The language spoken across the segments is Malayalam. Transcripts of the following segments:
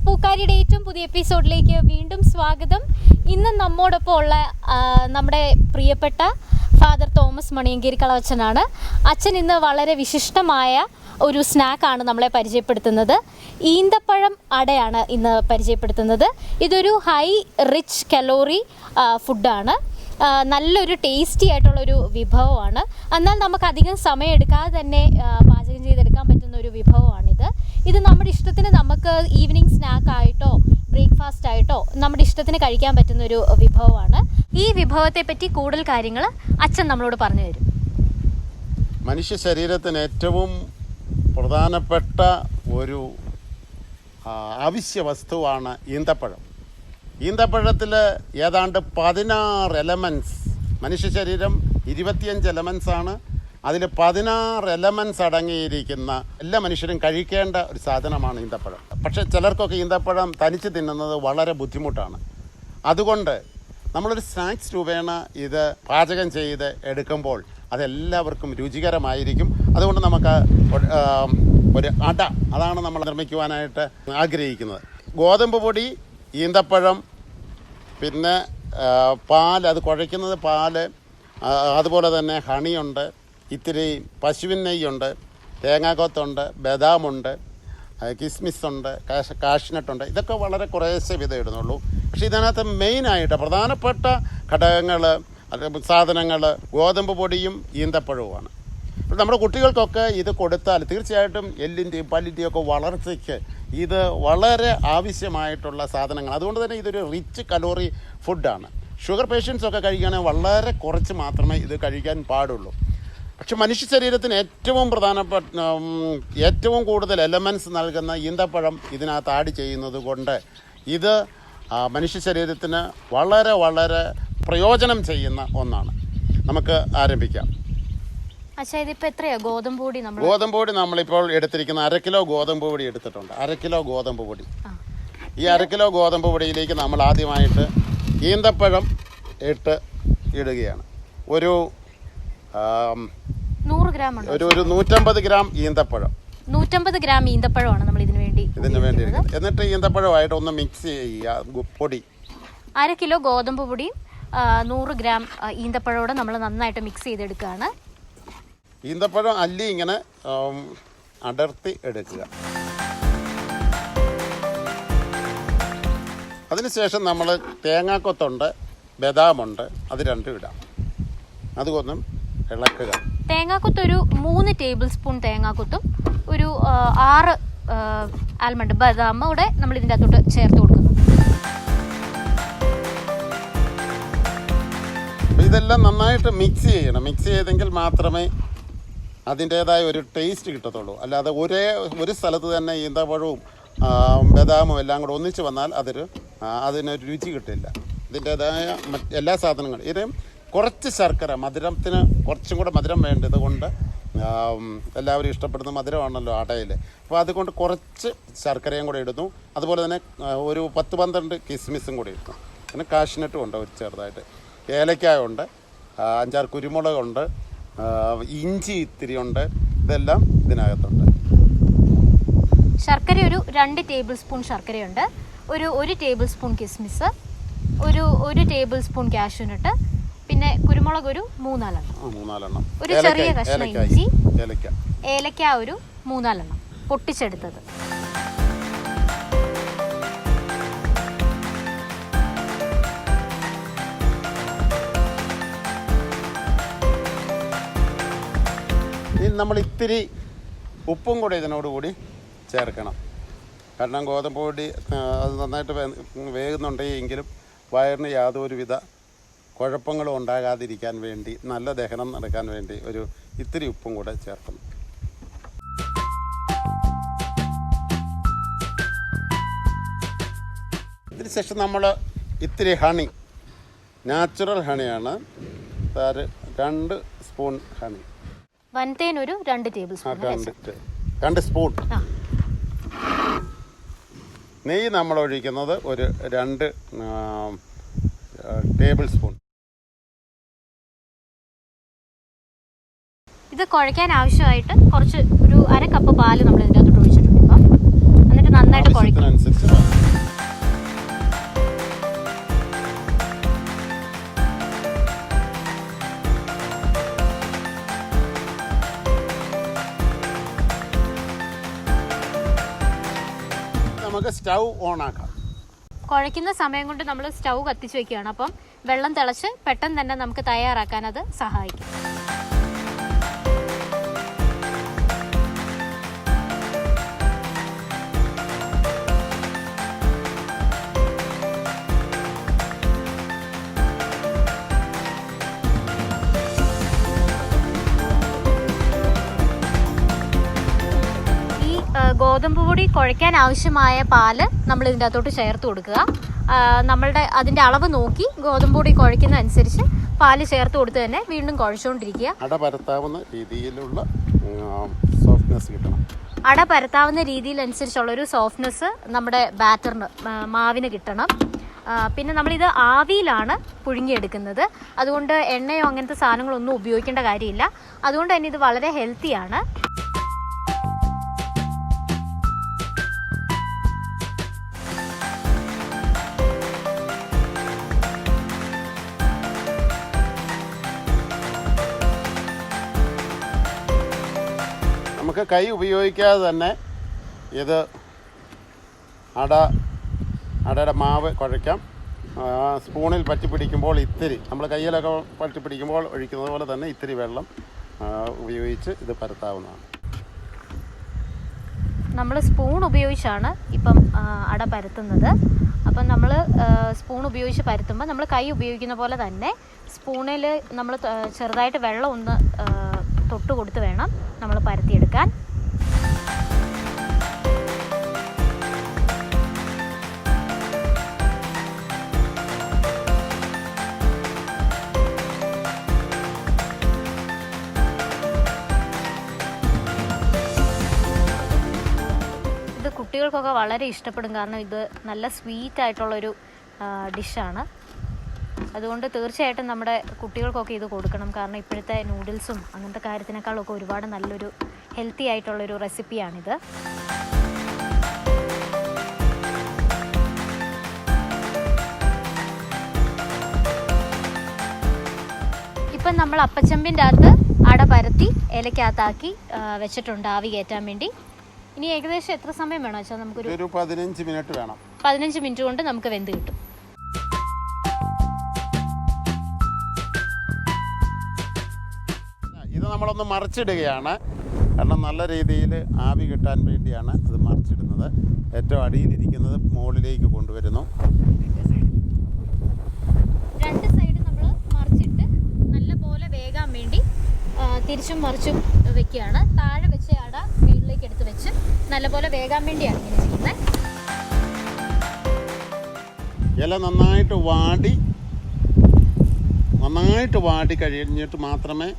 പൂക്കാരിയുടെ ഏറ്റവും പുതിയ എപ്പിസോഡിലേക്ക് വീണ്ടും സ്വാഗതം. ഇന്ന് നമ്മോടൊപ്പം ഉള്ള നമ്മുടെ പ്രിയപ്പെട്ട ഫാദർ തോമസ് മണിയങ്കേരി കളവച്ചനാണ്. അച്ഛൻ ഇന്ന് വളരെ വിശിഷ്ടമായ ഒരു സ്നാക്കാണ് നമ്മളെ പരിചയപ്പെടുത്തുന്നത്. ഈന്തപ്പഴം അടയാണ് ഇന്ന് പരിചയപ്പെടുത്തുന്നത്. ഇതൊരു ഹൈ റിച്ച് കലോറി ഫുഡാണ്. നല്ലൊരു ടേസ്റ്റി ആയിട്ടുള്ളൊരു വിഭവമാണ്. എന്നാൽ നമുക്ക് അധികം സമയം എടുക്കാതെ തന്നെ പാചകം ചെയ്തെടുക്കാൻ പറ്റുന്ന ഒരു വിഭവമാണിത്. ഇത് നമ്മുടെ ഇഷ്ടത്തിന് നമുക്ക് ഈവനിങ് സ്നാക്കായിട്ടോ ബ്രേക്ക്ഫാസ്റ്റ് ആയിട്ടോ നമ്മുടെ ഇഷ്ടത്തിന് കഴിക്കാൻ പറ്റുന്നൊരു വിഭവമാണ്. ഈ വിഭവത്തെ പറ്റി കൂടുതൽ കാര്യങ്ങൾ അച്ഛൻ നമ്മളോട് പറഞ്ഞു തരും. മനുഷ്യ ശരീരത്തിന് ഏറ്റവും പ്രധാനപ്പെട്ട ഒരു അവശ്യ വസ്തുവാണ് ഈന്തപ്പഴം. ഈന്തപ്പഴത്തിൽ ഏതാണ്ട് 16 എലമെൻറ്റ്സ്, മനുഷ്യ ശരീരം 25 എലമെൻറ്റ്സ് ആണ്. അതിൽ 16 എലമെൻറ്റ്സ് അടങ്ങിയിരിക്കുന്ന എല്ലാ മനുഷ്യരും കഴിക്കേണ്ട ഒരു സാധനമാണ് ഈന്തപ്പഴം. പക്ഷേ ചിലർക്കൊക്കെ ഈന്തപ്പഴം തനിച്ച് തിന്നുന്നത് വളരെ ബുദ്ധിമുട്ടാണ്. അതുകൊണ്ട് നമ്മളൊരു സ്നാക്സ് രൂപേണ ഇത് പാചകം ചെയ്ത് എടുക്കുമ്പോൾ അതെല്ലാവർക്കും രുചികരമായിരിക്കും. അതുകൊണ്ട് നമുക്ക് ഒരു അട, അതാണ് നമ്മൾ നിർമ്മിക്കുവാനായിട്ട് ആഗ്രഹിക്കുന്നത്. ഗോതമ്പ് പൊടി, ഈന്തപ്പഴം, പിന്നെ പാൽ, അത് കുഴയ്ക്കുന്നത് പാല്, അതുപോലെ തന്നെ ഹണിയുണ്ട്, ഇത്തിരി പശുവിൻ നെയ്യുണ്ട്, തേങ്ങാക്കൊത്തുണ്ട്, ബദാമുണ്ട്, കിസ്മിസുണ്ട്, കാഷ്നട്ടുണ്ട്. ഇതൊക്കെ വളരെ കുറേശ്ശെ വിധം ഇടുന്നുള്ളൂ. പക്ഷേ ഇതിനകത്ത് മെയിനായിട്ട് പ്രധാനപ്പെട്ട ഘടകങ്ങൾ, സാധനങ്ങൾ ഗോതമ്പ് പൊടിയും ഈന്തപ്പഴവുമാണ്. അപ്പോൾ നമ്മുടെ കുട്ടികൾക്കൊക്കെ ഇത് കൊടുത്താൽ തീർച്ചയായിട്ടും എല്ലിൻ്റെയും പല്ലിൻ്റെയും ഒക്കെ വളർച്ചയ്ക്ക് ഇത് വളരെ ആവശ്യമായിട്ടുള്ള സാധനങ്ങൾ. അതുകൊണ്ട് തന്നെ ഇതൊരു റിച്ച് കലോറി ഫുഡാണ്. ഷുഗർ പേഷ്യൻസൊക്കെ കഴിക്കുകയാണെങ്കിൽ വളരെ കുറച്ച് മാത്രമേ ഇത് കഴിക്കാൻ പാടുള്ളൂ. പക്ഷെ മനുഷ്യ ശരീരത്തിന് ഏറ്റവും കൂടുതൽ എലമെൻറ്റ്സ് നൽകുന്ന ഈന്തപ്പഴം ഇതിനകത്ത് ആഡ് ചെയ്യുന്നത് കൊണ്ട് ഇത് മനുഷ്യ ശരീരത്തിന് വളരെ വളരെ പ്രയോജനം ചെയ്യുന്ന ഒന്നാണ്. നമുക്ക് ആരംഭിക്കാം. ഇതിപ്പോൾ എത്രയാണ് ഗോതമ്പ് പൊടി? ഗോതമ്പ് പൊടി നമ്മളിപ്പോൾ എടുത്തിരിക്കുന്ന 1/2 കിലോ ഗോതമ്പ് പൊടി എടുത്തിട്ടുണ്ട്. 1/2 കിലോ ഗോതമ്പ് പൊടി. ഈ 1/2 കിലോ ഗോതമ്പ് പൊടിയിലേക്ക് നമ്മൾ ആദ്യമായിട്ട് ഈന്തപ്പഴം ഇടുകയാണ്. ഒരു 100 ഗ്രാം, ഒരു 150 ഗ്രാം ഈന്തപ്പഴം. 150 ഗ്രാം ഈന്തപ്പഴമാണ് നമ്മൾ ഇതിനു വേണ്ടി. എന്നിട്ട് ഈന്തപ്പഴമായിട്ട് ഒന്ന് മിക്സ് ചെയ്യുക. പൊടി 1/2 കിലോ ഗോതമ്പ് പൊടിയും 100 ഗ്രാം ഈന്തപ്പഴത്തോടെ നമ്മൾ നന്നായിട്ട് മിക്സ് ചെയ്തെടുക്കുകയാണ്. ഈന്തപ്പഴം അല്ലി ഇങ്ങനെ അടർത്തി എടുക്കുക. അതിനുശേഷം നമ്മൾ തേങ്ങാക്കൊത്തുണ്ട്, ബദാമുണ്ട്, അത് രണ്ടും ഇടാം. അതുകൊന്നും ഇളക്കുക. തേങ്ങാക്കൊത്ത് ഒരു 3 ടേബിൾ സ്പൂൺ തേങ്ങാക്കൊത്തും ഒരു 6 ആൽമണ്ട് ബദാമും കൂടെ നമ്മൾ ഇതിൻ്റെ അകത്തോട്ട് ചേർത്ത് കൊടുക്കുന്നു. ഇതെല്ലാം നന്നായിട്ട് മിക്സ് ചെയ്യണം. മിക്സ് ചെയ്തെങ്കിൽ മാത്രമേ അതിൻ്റേതായ ഒരു ടേസ്റ്റ് കിട്ടത്തുള്ളൂ. അല്ലാതെ ഒരു സ്ഥലത്ത് തന്നെ ഈന്തപ്പഴവും ബദാമും എല്ലാം കൂടെ ഒന്നിച്ച് വന്നാൽ അതിനൊരു രുചി കിട്ടില്ല. ഇതിൻ്റേതായ എല്ലാ സാധനങ്ങളും ഇത് കുറച്ച് ശർക്കര, മധുരത്തിന് കുറച്ചും കൂടെ മധുരം വേണ്ടത് കൊണ്ട് എല്ലാവരും ഇഷ്ടപ്പെടുന്ന മധുരമാണല്ലോ അടയിൽ. അപ്പോൾ അതുകൊണ്ട് കുറച്ച് ശർക്കരയും കൂടെ ഇടുന്നു. അതുപോലെ തന്നെ ഒരു 10-12 കിസ്മിസും കൂടി ഇടുന്നു. പിന്നെ കാഷ്നട്ടും ഉണ്ട് ഒരു ചെറുതായിട്ട്, ഏലക്കായ ഉണ്ട്, 5-6 കുരുമുളകുണ്ട്, ഇഞ്ചി ഇത്തിരി ഉണ്ട്. ഇതെല്ലാം ഇതിനകത്തുണ്ട്. ശർക്കര ഒരു 2 ടേബിൾ സ്പൂൺ ശർക്കരയുണ്ട്. ഒരു ടേബിൾ സ്പൂൺ കിസ്മിസ്, ഒരു ടേബിൾ സ്പൂൺ കാഷ്യൂനട്ട്, പിന്നെ കുരുമുളക് ഒരു 3-4 എണ്ണം, ഒരു ചെറിയ കഷ്ണം ഇഞ്ചി, ഏലക്ക ഒരു 3-4 എണ്ണം പൊട്ടിച്ചെടുത്തത്. നമ്മൾ ഇത്തിരി ഉപ്പും കൂടി ഇതിനോടുകൂടി ചേർക്കണം. കാരണം ഗോതമ്പ് പൊടി അത് നന്നായിട്ട് വേകുന്നുണ്ടെങ്കിലും വയറിന് യാതൊരുവിധ കുഴപ്പങ്ങളും ഉണ്ടാകാതിരിക്കാൻ വേണ്ടി, നല്ല ദഹനം നടക്കാൻ വേണ്ടി ഒരു ഇത്തിരി ഉപ്പും കൂടെ ചേർക്കണം. ഇതിനുശേഷം നമ്മൾ ഇത്തിരി ഹണി, നാച്ചുറൽ ഹണിയാണ്, 2 സ്പൂൺ ഹണി. വൻതേൻ ഒരു 2 ടേബിൾ സ്പൂൺ. 2 സ്പൂൺ. നെയ്യ് നമ്മൾ ഒഴിക്കുന്നത് ഒരു 2 ടേബിൾ സ്പൂൺ. ഇത് കുഴയ്ക്കാൻ ആവശ്യമായിട്ട് കുറച്ച് ഒരു 1/2 കപ്പ് പാല് നമ്മൾ ഇതിൻ്റെ അകത്തോട്ട് ഒഴിച്ചിട്ടുണ്ട്. ഇപ്പം എന്നിട്ട് നന്നായി നന്നായിട്ട് കുഴയ്ക്കും. ആവശ്യത്തിനനുസരിച്ച് നമുക്ക് സ്റ്റൗ ഓൺ ആക്കാം. കുഴയ്ക്കുന്ന സമയം കൊണ്ട് നമ്മൾ സ്റ്റൗ കത്തിച്ച് വെക്കുകയാണ്. അപ്പം വെള്ളം തിളച്ച് പെട്ടെന്ന് തന്നെ നമുക്ക് തയ്യാറാക്കാൻ അത് സഹായിക്കും. ഗോതമ്പ് പൊടി കുഴയ്ക്കാൻ ആവശ്യമായ പാല് നമ്മൾ ഇതിൻ്റെ അകത്തോട്ട് ചേർത്ത് കൊടുക്കുക. അതിൻ്റെ അളവ് നോക്കി ഗോതമ്പ് പൊടി കുഴയ്ക്കുന്ന അനുസരിച്ച് പാല് ചേർത്ത് കൊടുത്ത് തന്നെ വീണ്ടും കുഴച്ചുകൊണ്ടിരിക്കുക. അട പരത്താവുന്ന രീതിയിലുള്ള സോഫ്റ്റ്നെസ് കിട്ടണം. അട പരത്താവുന്ന രീതിയിലനുസരിച്ചുള്ളൊരു സോഫ്റ്റ്നെസ് നമ്മുടെ ബാറ്ററിന് മാവിന് കിട്ടണം. പിന്നെ നമ്മളിത് ആവിയിലാണ് പുഴുങ്ങിയെടുക്കുന്നത്. അതുകൊണ്ട് എണ്ണയോ അങ്ങനത്തെ സാധനങ്ങളൊന്നും ഉപയോഗിക്കേണ്ട കാര്യമില്ല. അതുകൊണ്ട് തന്നെ ഇത് വളരെ ഹെൽത്തിയാണ്. നമുക്ക് കൈ ഉപയോഗിക്കാതെ തന്നെ ഇത് അടയുടെ മാവ് കുഴയ്ക്കാം. സ്പൂണിൽ പറ്റി പിടിക്കുമ്പോൾ ഇത്തിരി നമ്മൾ കയ്യിലൊക്കെ പറ്റി പിടിക്കുമ്പോൾ ഒഴിക്കുന്നത് പോലെ തന്നെ ഇത്തിരി വെള്ളം ഉപയോഗിച്ച് ഇത് പരത്താവുന്നതാണ്. നമ്മൾ സ്പൂൺ ഉപയോഗിച്ചാണ് ഇപ്പം അട പരത്തുന്നത്. അപ്പം നമ്മൾ സ്പൂൺ ഉപയോഗിച്ച് പരത്തുമ്പോൾ നമ്മൾ കൈ ഉപയോഗിക്കുന്ന പോലെ തന്നെ സ്പൂണിൽ നമ്മൾ ചെറുതായിട്ട് വെള്ളം ഒന്ന് തൊട്ട് കൊടുത്ത് വേണം നമ്മൾ പരത്തിയെടുക്കാൻ. ഇത് കുട്ടികൾക്കൊക്കെ വളരെ ഇഷ്ടപ്പെടും. കാരണം ഇത് നല്ല സ്വീറ്റ് ആയിട്ടുള്ളൊരു ഡിഷാണ്. അതുകൊണ്ട് തീർച്ചയായിട്ടും നമ്മുടെ കുട്ടികൾക്കൊക്കെ ഇത് കൊടുക്കണം. കാരണം ഇപ്പോഴത്തെ നൂഡിൽസും അങ്ങനത്തെ കാര്യത്തിനേക്കാളൊക്കെ ഒരുപാട് നല്ലൊരു ഹെൽത്തി ആയിട്ടുള്ളൊരു റെസിപ്പിയാണിത്. ഇപ്പം നമ്മൾ അപ്പച്ചമ്പിൻ്റെ അകത്ത് അട പരത്തി ഇലക്കകത്താക്കി വെച്ചിട്ടുണ്ട് ആവി കയറ്റാൻ വേണ്ടി. ഇനി ഏകദേശം എത്ര സമയം വേണം വെച്ചാൽ നമുക്കൊരു 15 മിനിറ്റ് വേണം. 15 മിനിറ്റ് കൊണ്ട് നമുക്ക് വെന്ത് കിട്ടും. ഇത് നമ്മളൊന്ന് മറിച്ചിടുകയാണ്. കാരണം നല്ല രീതിയിൽ ആവി കിട്ടാൻ വേണ്ടിയാണ് ഇത് മറിച്ചിടുന്നത്. ഏറ്റവും അടിയിലിരിക്കുന്നത് മുകളിലേക്ക് കൊണ്ടുവരുന്നു. രണ്ട് സൈഡ് നമ്മൾ മറിച്ചിട്ട് നല്ലപോലെ വേകാൻ വേണ്ടി തിരിച്ചും മറിച്ചും വെക്കുകയാണ്. താഴെ വെച്ച അട മുകളിലേക്ക് എടുത്ത് വെച്ച് നല്ലപോലെ വേകാൻ വേണ്ടിയാണ് ഇങ്ങനെ ചെയ്യുന്നത്. ഇല നന്നായിട്ട് വാടി കഴിഞ്ഞിട്ട് മാത്രമേ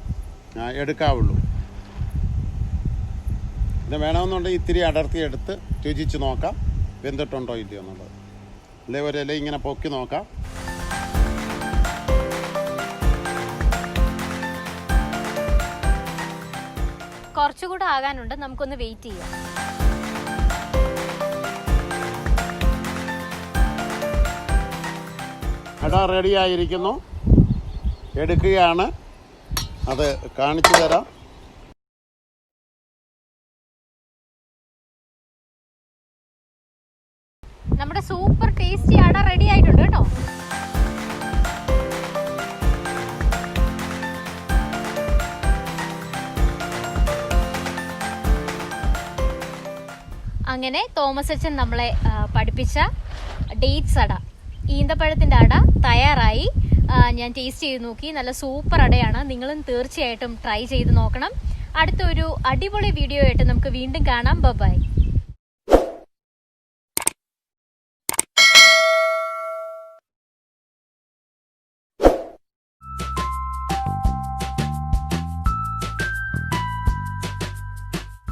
എടുക്കാവുള്ളൂ. പിന്നെ വേണമെന്നുണ്ടെങ്കിൽ ഇത്തിരി അടർത്തി എടുത്ത് രുചിച്ച് നോക്കാം വെന്തിട്ടുണ്ടോ ഇല്ലയോ എന്നുള്ളത്. അല്ലെങ്കിൽ ഒരു ഇല ഇങ്ങനെ പൊക്കി നോക്കാം. കുറച്ചുകൂടെ ആകാനുണ്ട്. നമുക്കൊന്ന് വെയിറ്റ് ചെയ്യാം. അട റെഡിയായിരിക്കുന്നു. എടുക്കുകയാണ്. അത് കാണിച്ചു തരാം. നമ്മുടെ സൂപ്പർ ടേസ്റ്റി അട റെഡി ആയിട്ടുണ്ട് കേട്ടോ. അങ്ങനെ തോമസ് അച്ഛൻ നമ്മളെ പഠിപ്പിച്ച ഡേറ്റ്സ് അട, ഈന്തപ്പഴത്തിൻ്റെ അട തയ്യാറായി. ഞാൻ ടേസ്റ്റ് ചെയ്ത് നോക്കി. നല്ല സൂപ്പർ അടയാണ്. നിങ്ങളും തീർച്ചയായിട്ടും ട്രൈ ചെയ്ത് നോക്കണം. അടുത്തൊരു അടിപൊളി വീഡിയോ ആയിട്ട് നമുക്ക് വീണ്ടും കാണാം. ബൈ.